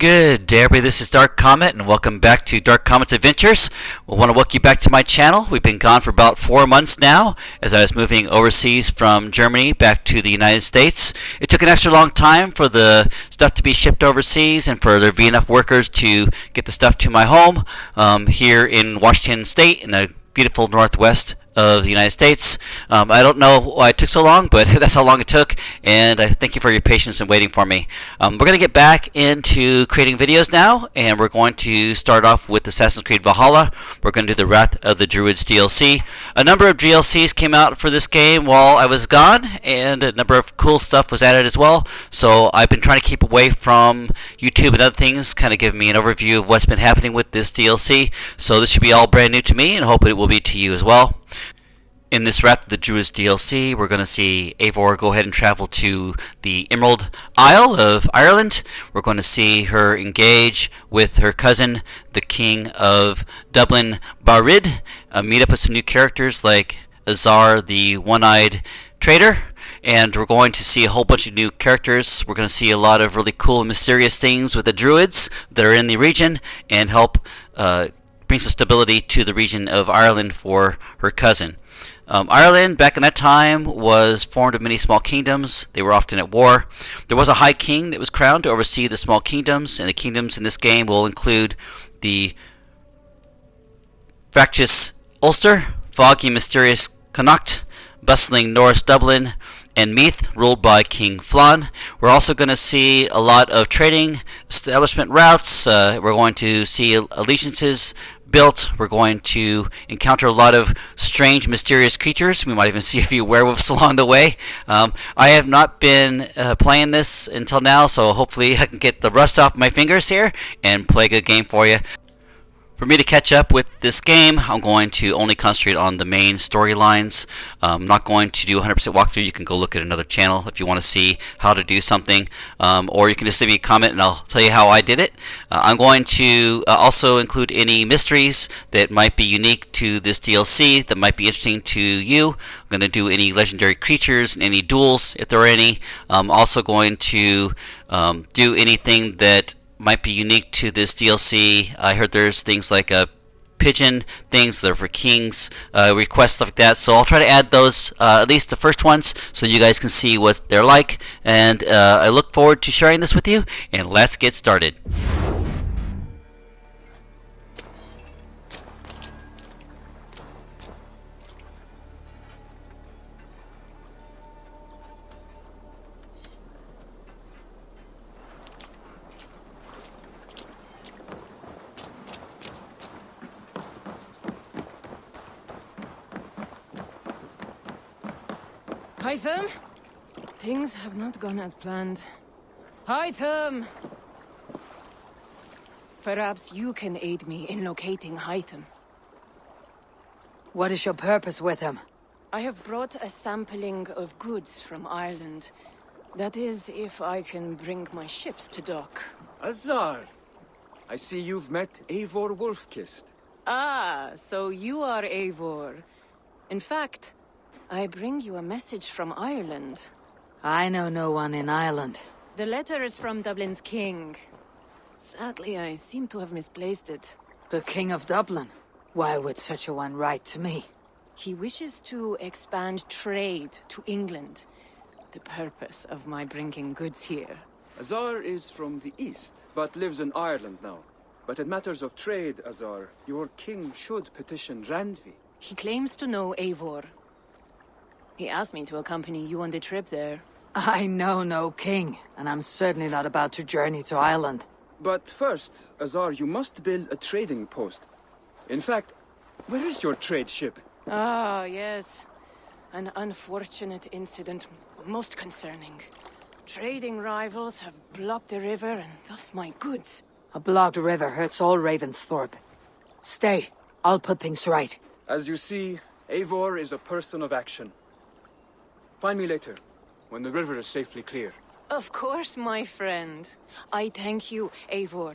Good day, everybody. This is Dark Comet, and welcome back to Dark Comet's Adventures. We want to welcome you back to my channel. We've been gone for about 4 months now, as I was moving overseas from Germany back to the United States. It took an extra long time for the stuff to be shipped overseas and for there to be enough workers to get the stuff to my home here in Washington State in the beautiful northwest of the United States. I don't know why it took so long, but that's how long it took, and I thank you for your patience in waiting for me. We're going to get back into creating videos now, and we're going to start off with Assassin's Creed Valhalla. We're going to do the Wrath of the Druids DLC. A number of DLCs came out for this game while I was gone, and a number of cool stuff was added as well, so I've been trying to keep away from YouTube and other things, kind of giving me an overview of what's been happening with this DLC, so this should be all brand new to me, and hope it will be to you as well. In this Wrath of the Druids DLC, we're going to see Eivor go ahead and travel to the Emerald Isle of Ireland. We're going to see her engage with her cousin, the King of Dublin, Barid, meet up with some new characters like Azar the One-Eyed Traitor, and we're going to see a whole bunch of new characters. We're going to see a lot of really cool and mysterious things with the Druids that are in the region and help bring some stability to the region of Ireland for her cousin. Ireland, back in that time, was formed of many small kingdoms. They were often at war. There was a high king that was crowned to oversee the small kingdoms, and the kingdoms in this game will include the fractious Ulster, foggy mysterious Connacht, bustling Norse Dublin, and Meath, ruled by King Flann. We're also going to see a lot of trading establishment routes. We're going to see allegiances built. We're going to encounter a lot of strange, mysterious creatures. We might even see a few werewolves along the way. I have not been playing this until now, so hopefully I can get the rust off my fingers here and play a good game for you. For me to catch up with this game, I'm going to only concentrate on the main storylines. I'm not going to do 100% walkthrough. You can go look at another channel if you want to see how to do something, or you can just leave me a comment and I'll tell you how I did it. I'm going to also include any mysteries that might be unique to this DLC that might be interesting to you. I'm going to do any legendary creatures and any duels if there are any. I'm also going to do anything that might be unique to this DLC. I heard there's things like pigeon things that are for kings, requests, stuff like that. So I'll try to add those, at least the first ones, so you guys can see what they're like. And I look forward to sharing this with you. And let's get started. Hytham? Things have not gone as planned. Hytham! Perhaps you can aid me in locating Hytham. What is your purpose with him? I have brought a sampling of goods from Ireland. That is, if I can bring my ships to dock. Azar! I see you've met Eivor Wolfkist. Ah, so you are Eivor. In fact, I bring you a message from Ireland. I know no one in Ireland. The letter is from Dublin's king. Sadly, I seem to have misplaced it. The King of Dublin? Why would such a one write to me? He wishes to expand trade to England. The purpose of my bringing goods here. Azar is from the east, but lives in Ireland now. But in matters of trade, Azar, your king should petition Randvi. He claims to know Eivor. He asked me to accompany you on the trip there. I know no king, and I'm certainly not about to journey to Ireland. But first, Azar, you must build a trading post. In fact, where is your trade ship? Ah, yes. An unfortunate incident, most concerning. Trading rivals have blocked the river, and thus my goods. A blocked river hurts all Ravensthorpe. Stay, I'll put things right. As you see, Eivor is a person of action. Find me later, when the river is safely clear. Of course, my friend. I thank you, Eivor.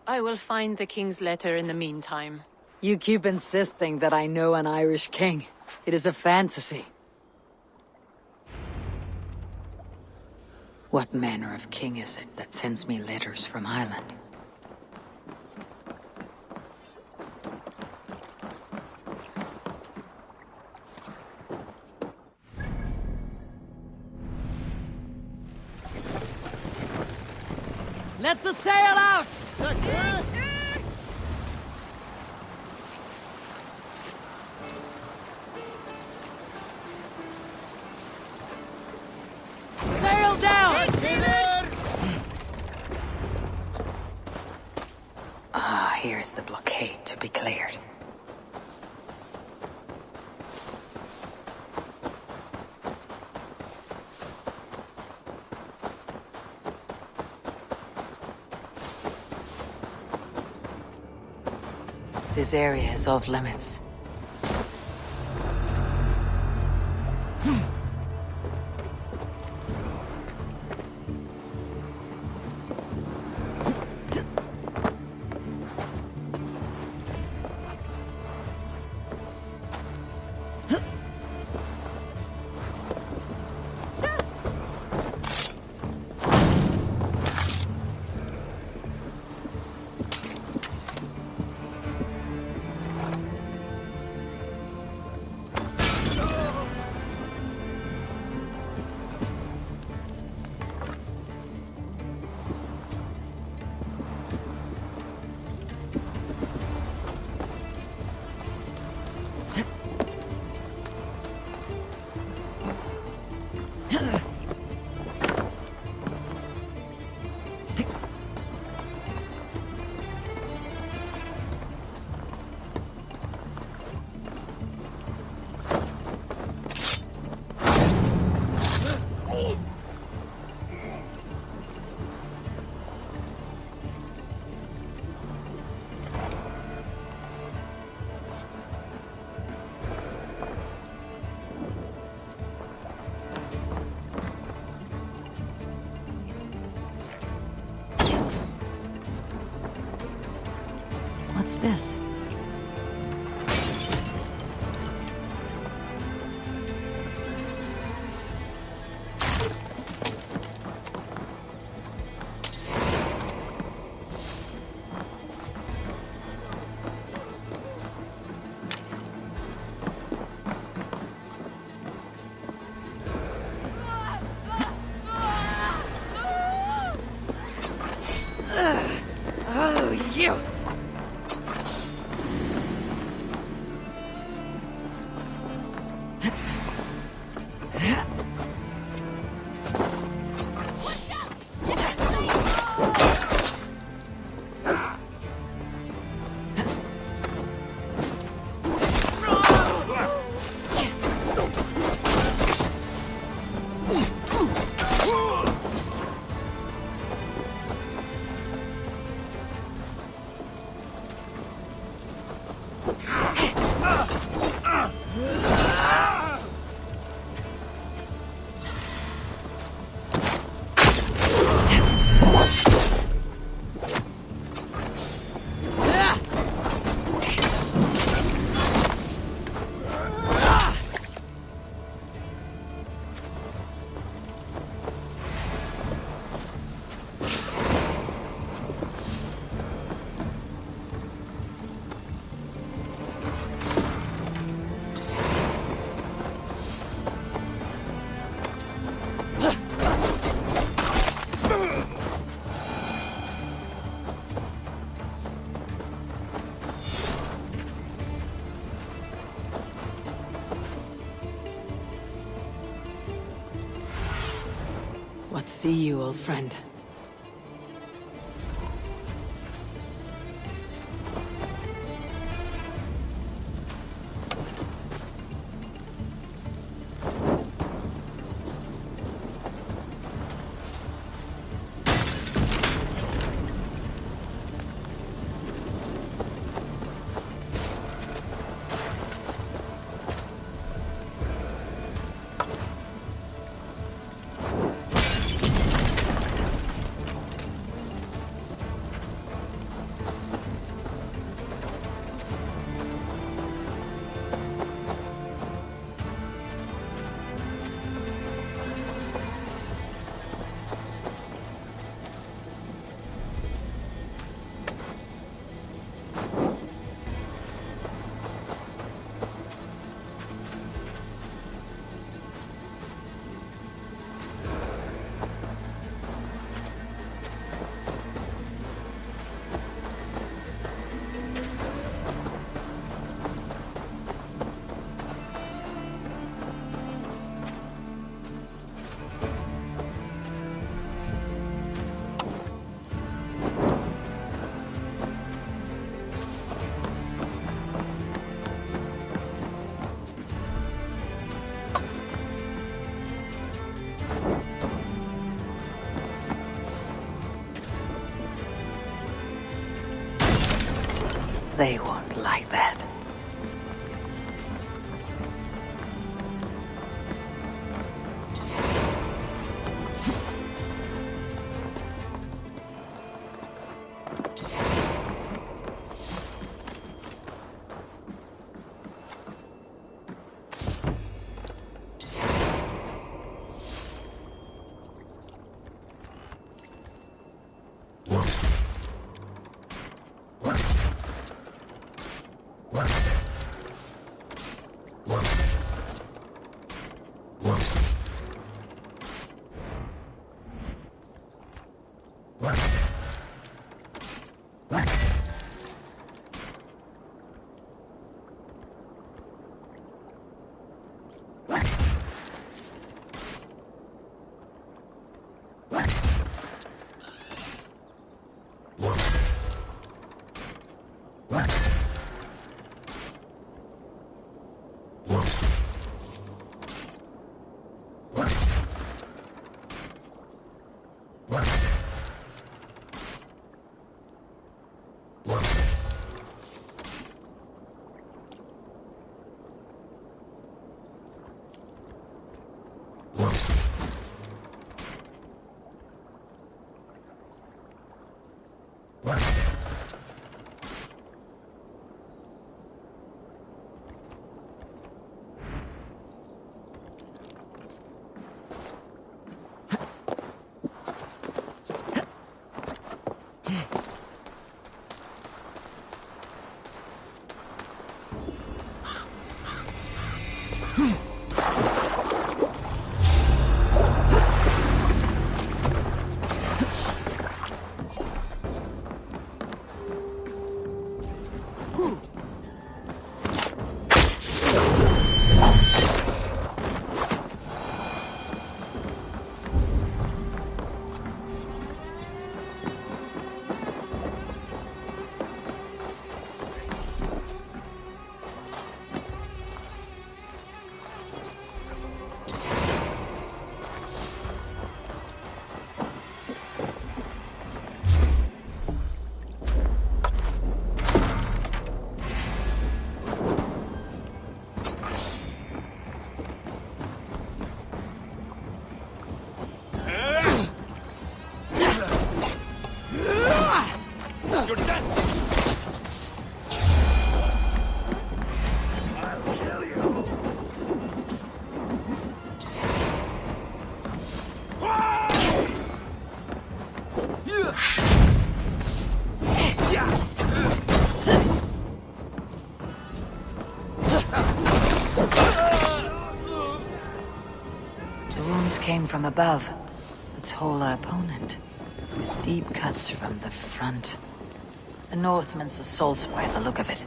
I will find the king's letter in the meantime. You keep insisting that I know an Irish king. It is a fantasy. What manner of king is it that sends me letters from Ireland? Let the sail out! Sail down! Ah, here's the blockade to be cleared. This area is off limits. What's this? Oh, you! What see you, old friend? They won't like that. Came from above, a taller opponent, with deep cuts from the front. A Northman's assault by the look of it.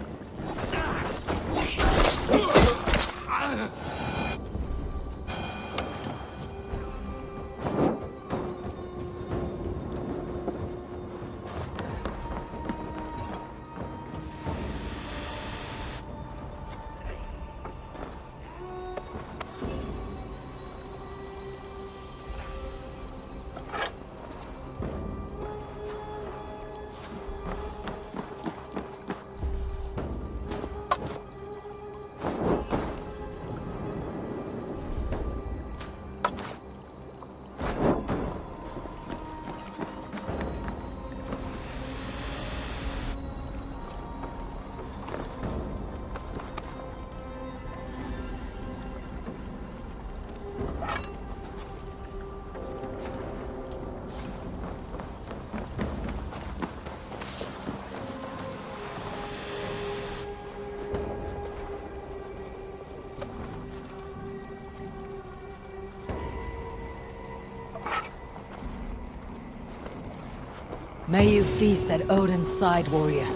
May you feast at Odin's side, warrior.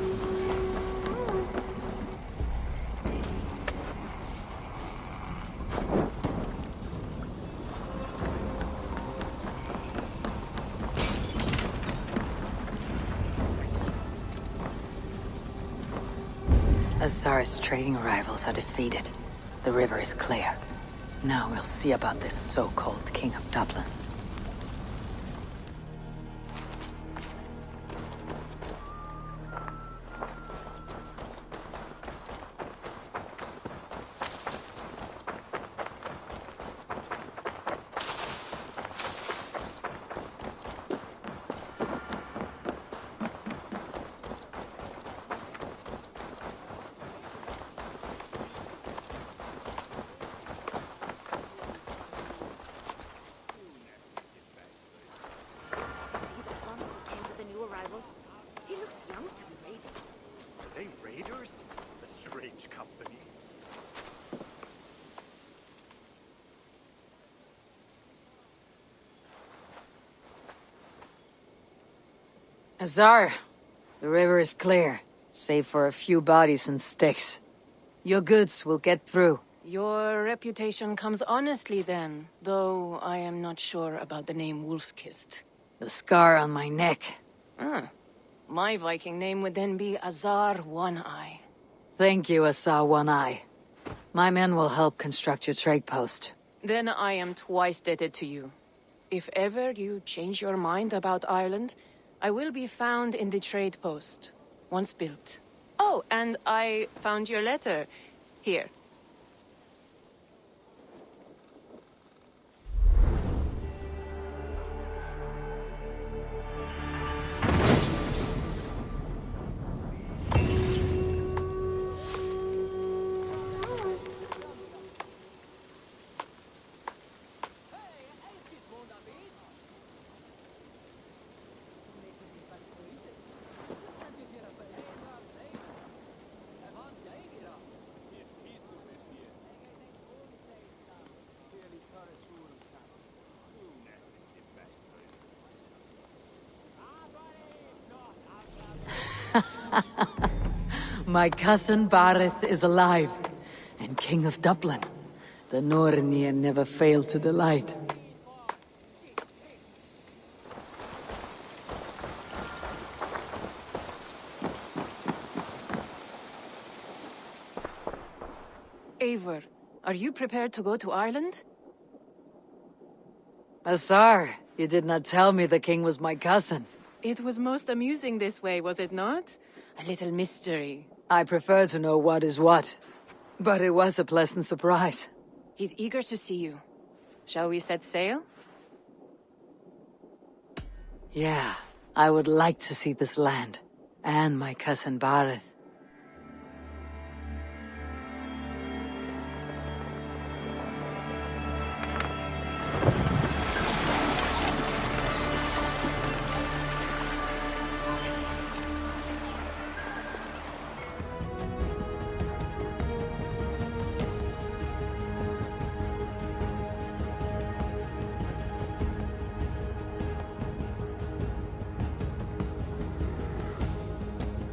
Azar's trading rivals are defeated. The river is clear. Now we'll see about this so-called King of Dublin. Azar, the river is clear, save for a few bodies and sticks. Your goods will get through. Your reputation comes honestly then, though I am not sure about the name Wolf-Kissed. The scar on my neck. Ah, my Viking name would then be Azar One-Eye. Thank you, Azar One-Eye. My men will help construct your trade post. Then I am twice indebted to you. If ever you change your mind about Ireland, I will be found in the trade post, once built. Oh, and I found your letter. Here. My cousin Barid is alive, and King of Dublin. The Nornir never fail to delight. Eivor, are you prepared to go to Ireland? Azar, you did not tell me the king was my cousin. It was most amusing this way, was it not? A little mystery. I prefer to know what is what, but it was a pleasant surprise. He's eager to see you. Shall we set sail? Yeah, I would like to see this land, and my cousin Barid.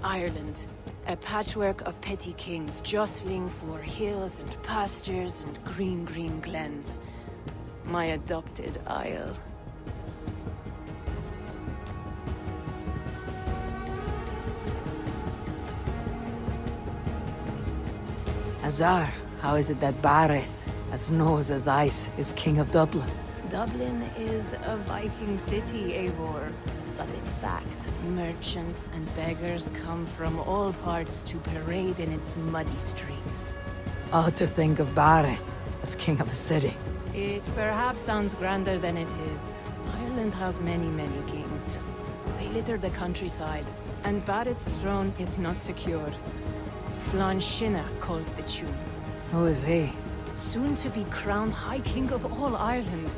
Ireland, a patchwork of petty kings jostling for hills and pastures and green glens. My adopted isle. Azar, how is it that Barid, as nose as ice, is King of Dublin? Dublin is a Viking city, Eivor. But in fact, merchants and beggars come from all parts to parade in its muddy streets. Odd to think of Barid as king of a city. It perhaps sounds grander than it is. Ireland has many kings. They litter the countryside, and Barid's throne is not secure. Flann calls the tune. Who is he? Soon to be crowned High King of all Ireland.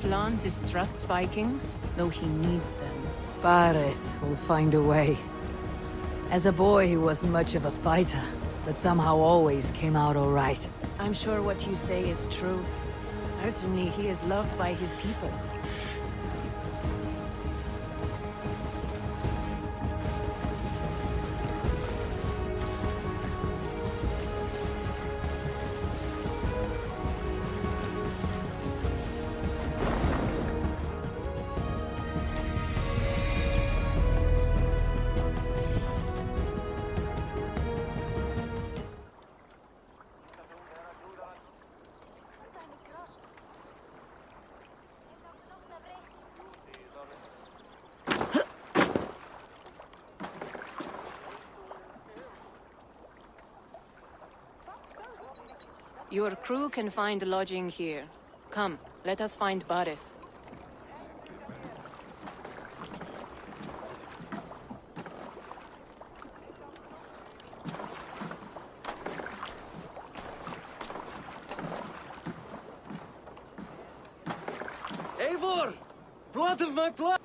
Flann distrusts Vikings, though he needs them. Barid will find a way. As a boy, he wasn't much of a fighter, but somehow always came out all right. I'm sure what you say is true. Certainly he is loved by his people. Your crew can find lodging here. Come, let us find Barid. Eivor! Blood of my blood!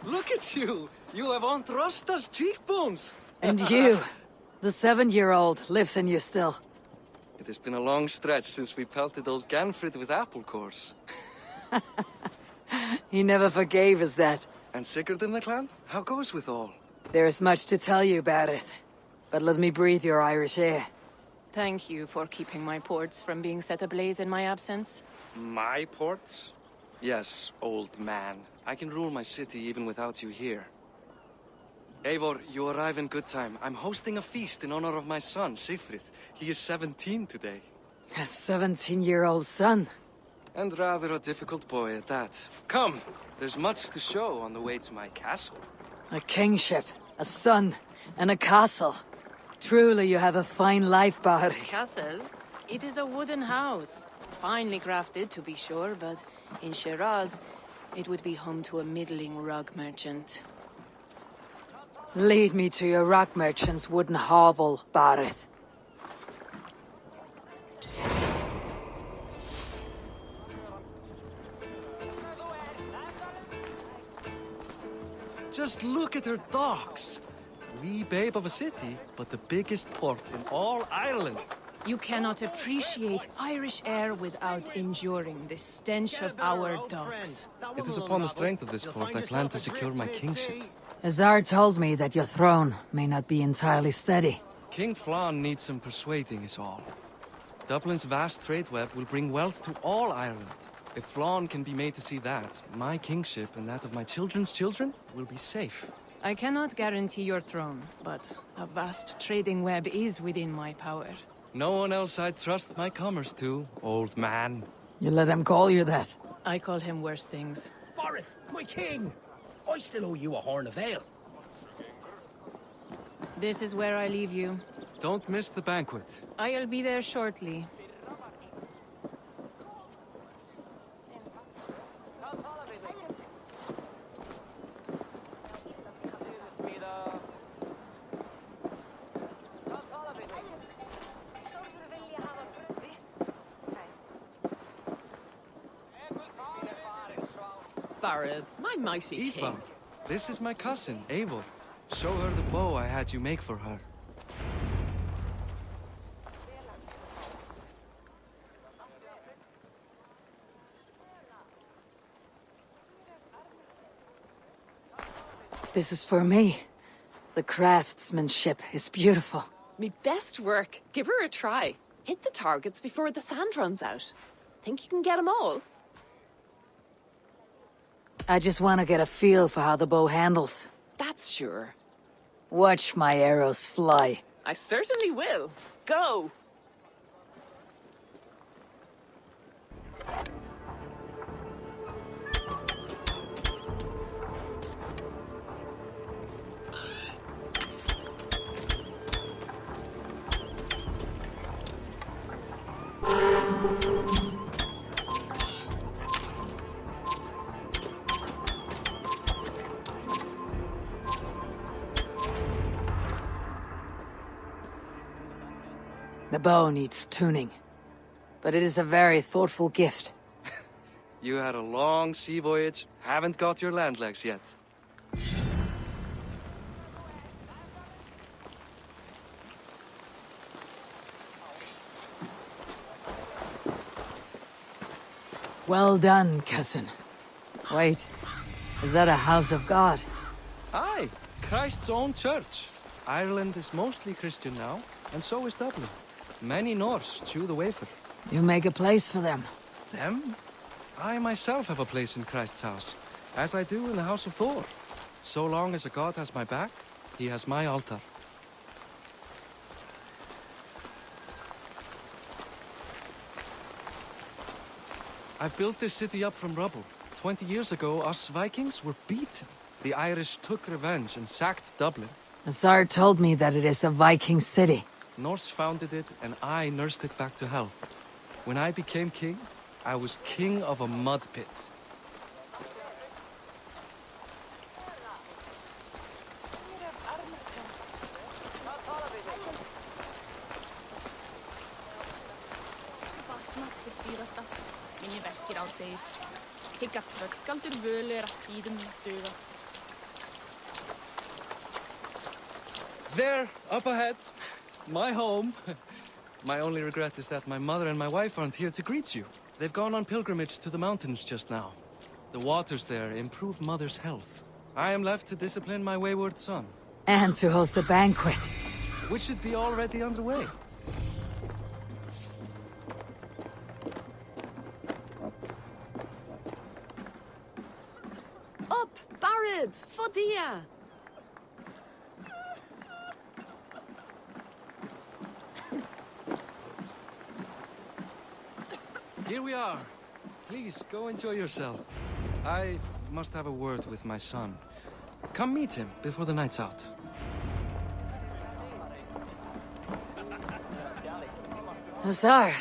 Look at you! You have Aunt Rosta's cheekbones! And you, the 7-year-old, lives in you still. It has been a long stretch since we pelted old Ganfrid with apple cores. He never forgave us that. And sicker than the clan? How goes with all? There is much to tell you, Barid. But let me breathe your Irish air. Thank you for keeping my ports from being set ablaze in my absence. My ports? Yes, old man. I can rule my city even without you here. Eivor, you arrive in good time. I'm hosting a feast in honor of my son, Sichfrith. He is 17 today. A 17-year-old son. And rather a difficult boy at that. Come, there's much to show on the way to my castle. A kingship, a son, and a castle. Truly you have a fine life, Barid. Castle? It is a wooden house. Finely crafted, to be sure, but in Shiraz, it would be home to a middling rug merchant. Lead me to your rock merchant's wooden hovel, Barid. Just look at her docks. Wee babe of a city, but the biggest port in all Ireland. You cannot appreciate Irish air without enduring the stench of our docks. It is upon the strength of this port I plan to secure my kingship. Azar told me that your throne may not be entirely steady. King Flann needs some persuading is all. Dublin's vast trade web will bring wealth to all Ireland. If Flann can be made to see that, my kingship and that of my children's children will be safe. I cannot guarantee your throne, but a vast trading web is within my power. No one else I'd trust my commerce to, old man. You let him call you that. I call him worse things. Barid, my king! I still owe you a horn of ale. This is where I leave you. Don't miss the banquet. I'll be there shortly. Barid, my mighty king. Ep1, this is my cousin, Eivor. Show her the bow I had you make for her. This is for me. The craftsmanship is beautiful. Me best work. Give her a try. Hit the targets before the sand runs out. Think you can get them all? I just want to get a feel for how the bow handles. That's sure. Watch my arrows fly. I certainly will. Go! The bow needs tuning, but it is a very thoughtful gift. You had a long sea voyage, haven't got your land legs yet. Well done, cousin. Wait, is that a house of God? Aye, Christ's own church. Ireland is mostly Christian now, and so is Dublin. Many Norse chew the wafer. You make a place for them. Them? I myself have a place in Christ's house, as I do in the House of Thor. So long as a god has my back, he has my altar. I've built this city up from rubble. 20 years ago, us Vikings were beaten. The Irish took revenge and sacked Dublin. Azar told me that it is a Viking city. Norse founded it, and I nursed it back to health. When I became king, I was king of a mud pit. There, up ahead. My home. My only regret is that my mother and my wife aren't here to greet you. They've gone on pilgrimage to the mountains just now. The waters there improve mother's health. I am left to discipline my wayward son, And to host a banquet. which should be already underway. Up, Barid, for dia! Here we are. Please, go enjoy yourself. I must have a word with my son. Come meet him before the night's out. Azar,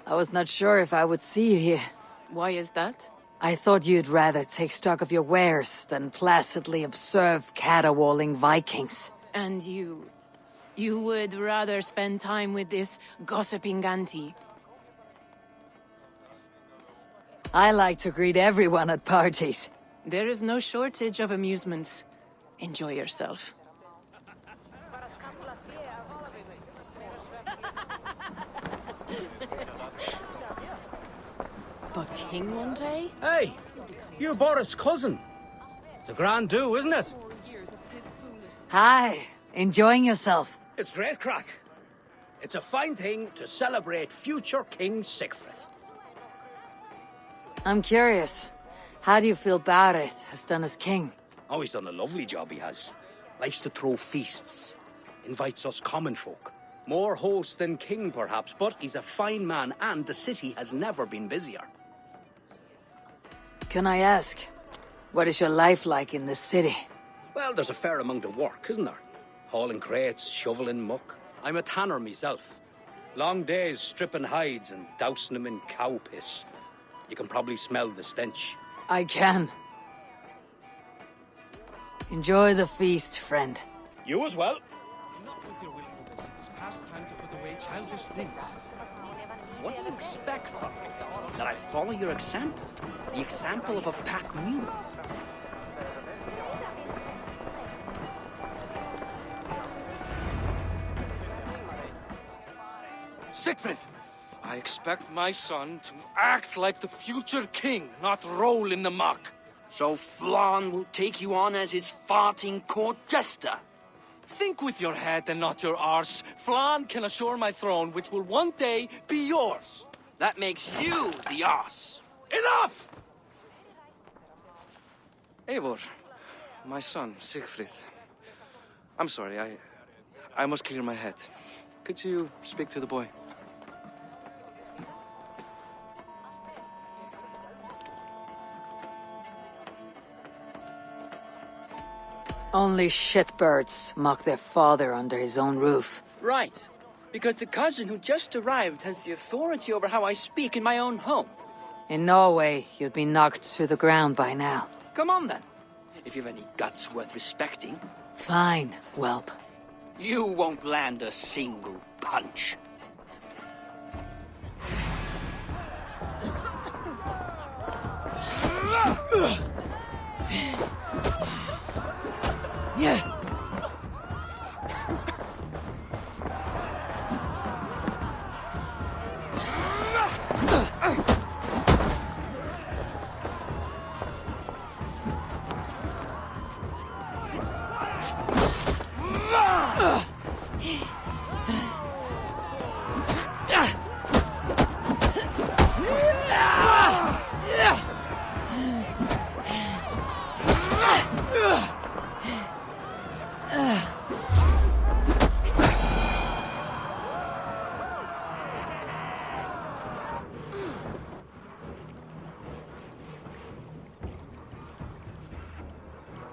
I was not sure if I would see you here. Why is that? I thought you'd rather take stock of your wares than placidly observe caterwauling Vikings. And you... you would rather spend time with this gossiping auntie? I like to greet everyone at parties. There is no shortage of amusements. Enjoy yourself. But king one day? Hey, you're Boris' cousin. It's a grand do, isn't it? Hi, enjoying yourself? It's great crack. It's a fine thing to celebrate future King Sichfrith. I'm curious. How do you feel Barid has done as king? Oh, he's done a lovely job, he has. Likes to throw feasts. Invites us common folk. More host than king, perhaps, but he's a fine man, and the city has never been busier. Can I ask, what is your life like in this city? Well, there's a fair amount of work, isn't there? Hauling crates, shoveling muck. I'm a tanner myself. Long days stripping hides and dousing them in cow piss. You can probably smell the stench. I can. Enjoy the feast, friend. You as well. Enough with your willfulness. It is past time to put away childish things. What do you expect from me? That I follow your example? The example of a pack mule? Sichfrith! I expect my son to act like the future king, not roll in the muck. So Flann will take you on as his farting court jester? Think with your head and not your arse. Flann can assure my throne, which will one day be yours. That makes you the ass. Enough! Eivor, my son, Sichfrith. I'm sorry, I must clear my head. Could you speak to the boy? Only shitbirds mock their father under his own roof. Right. Because the cousin who just arrived has the authority over how I speak in my own home. In Norway, you'd be knocked to the ground by now. Come on then. If you've any guts worth respecting. Fine, whelp. You won't land a single punch. Yeah.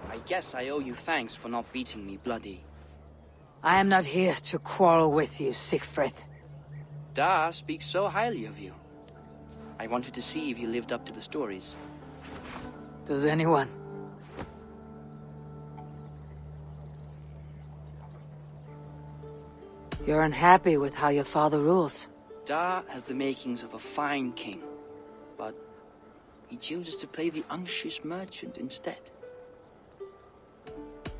I guess I owe you thanks for not beating me bloody. I am not here to quarrel with you, Sichfrith. Da speaks so highly of you. I wanted to see if you lived up to the stories. Does anyone? You're unhappy with how your father rules. Da has the makings of a fine king, but he chooses to play the unctuous merchant instead.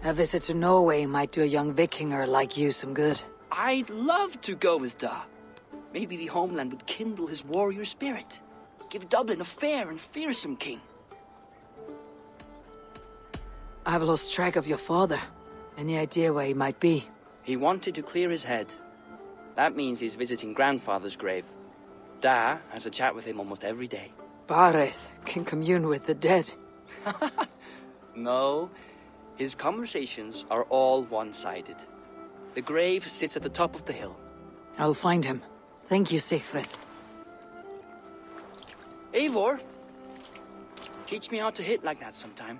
A visit to Norway might do a young Vikinger like you some good. I'd love to go with Da. Maybe the homeland would kindle his warrior spirit. Give Dublin a fair and fearsome king. I've lost track of your father. Any idea where he might be? He wanted to clear his head. That means he's visiting grandfather's grave. Da has a chat with him almost every day. Barid can commune with the dead. No, his conversations are all one-sided. The grave sits at the top of the hill. I'll find him. Thank you, Sichfrith. Eivor, teach me how to hit like that sometime.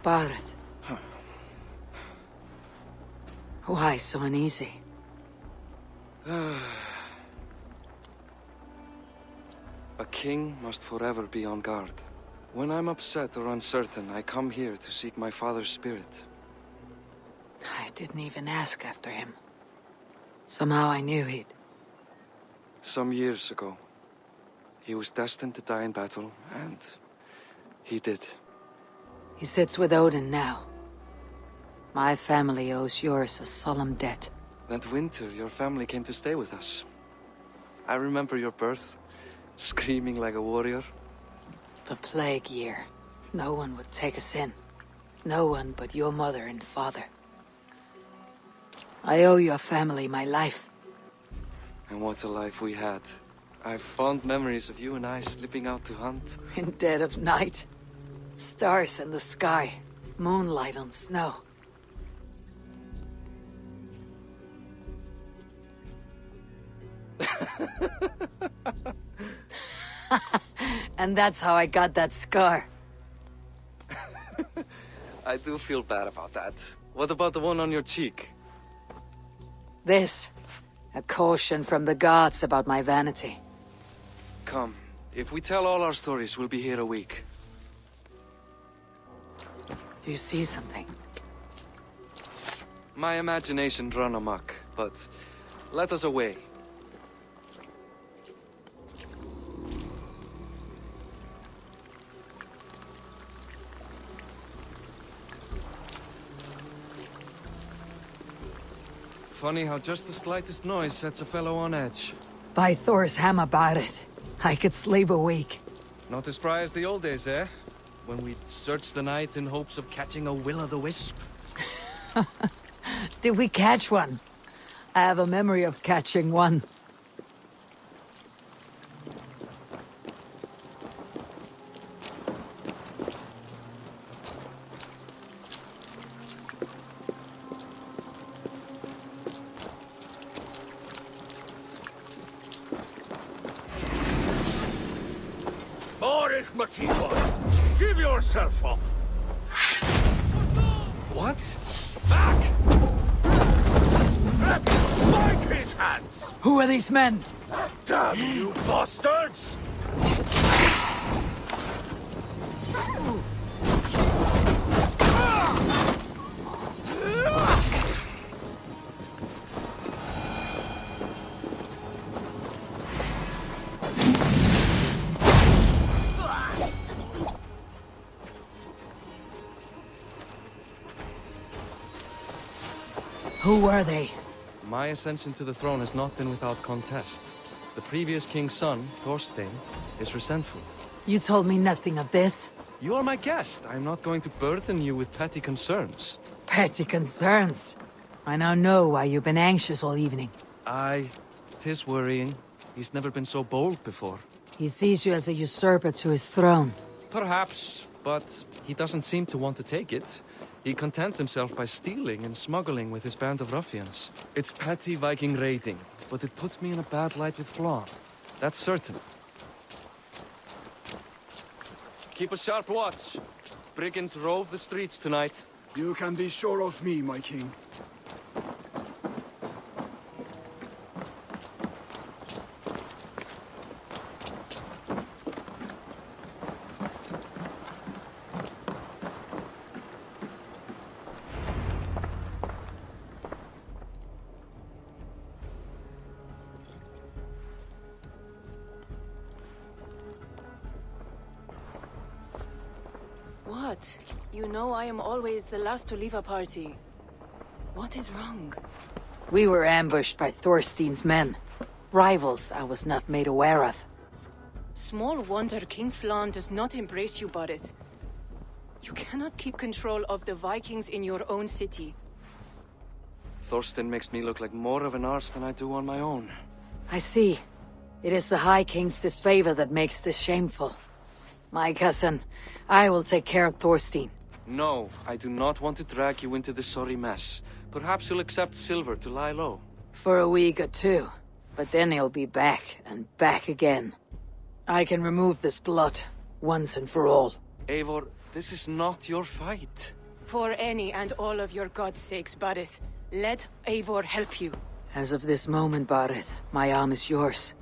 Barid. Why so uneasy? A king must forever be on guard. When I'm upset or uncertain, I come here to seek my father's spirit. I didn't even ask after him. Somehow I knew he'd... Some years ago, he was destined to die in battle, and he did. He sits with Odin now. My family owes yours a solemn debt. That winter, your family came to stay with us. I remember your birth, screaming like a warrior. The plague year. No one would take us in. No one but your mother and father. I owe your family my life. And what a life we had. I have fond memories of you and I slipping out to hunt. In dead of night. Stars in the sky. Moonlight on snow. And that's how I got that scar. I do feel bad about that. What about the one on your cheek? This. A caution from the gods about my vanity. Come. If we tell all our stories, we'll be here a week. Do you see something? My imagination run amok, but let us away. Funny how just the slightest noise sets a fellow on edge. By Thor's hammer, Barid. I could sleep a week. Not as spry as the old days, eh? When we'd search the night in hopes of catching a will-o'-the-wisp. Did we catch one? I have a memory of catching one. Give yourself up! What? Back! Bite his hands! Who are these men? Damn you bastards! Who were they? My ascension to the throne has not been without contest. The previous king's son, Thorstein, is resentful. You told me nothing of this. You are my guest. I am not going to burden you with petty concerns. Petty concerns. I now know why you've been anxious all evening. Aye, 'tis worrying. He's never been so bold before. He sees you as a usurper to his throne. Perhaps, but he doesn't seem to want to take it. He contents himself by stealing and smuggling with his band of ruffians. It's petty Viking raiding, but it puts me in a bad light with Flann. That's certain. Keep a sharp watch. Brigands rove the streets tonight. You can be sure of me, my king. What? You know I am always the last to leave a party. What is wrong? We were ambushed by Thorstein's men. Rivals I was not made aware of. Small wonder King Flann does not embrace you, Barid. You cannot keep control of the Vikings in your own city. Thorstein makes me look like more of an arse than I do on my own. I see. It is the High King's disfavor that makes this shameful. My cousin, I will take care of Thorstein. No, I do not want to drag you into this sorry mess. Perhaps you'll accept silver to lie low. For a week or two. But then he'll be back, and back again. I can remove this blot, once and for all. Eivor, this is not your fight. For any and all of your gods' sakes, Barid, let Eivor help you. As of this moment, Barid, my arm is yours.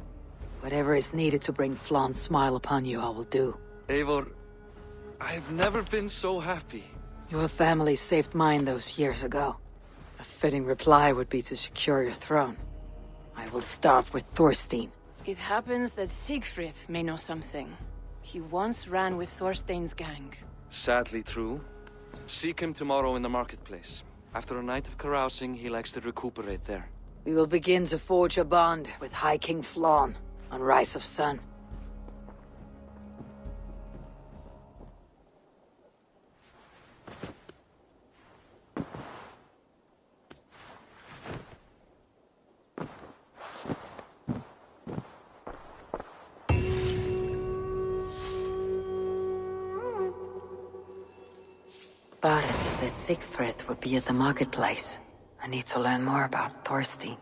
Whatever is needed to bring Flann's smile upon you, I will do. Eivor, I've never been so happy. Your family saved mine those years ago. A fitting reply would be to secure your throne. I will start with Thorstein. It happens that Sichfrith may know something. He once ran with Thorstein's gang. Sadly true. Seek him tomorrow in the marketplace. After a night of carousing, he likes to recuperate there. We will begin to forge a bond with High King Flann on Rise of Sun. Barid said Sichfrith would be at the marketplace. I need to learn more about Thorstein.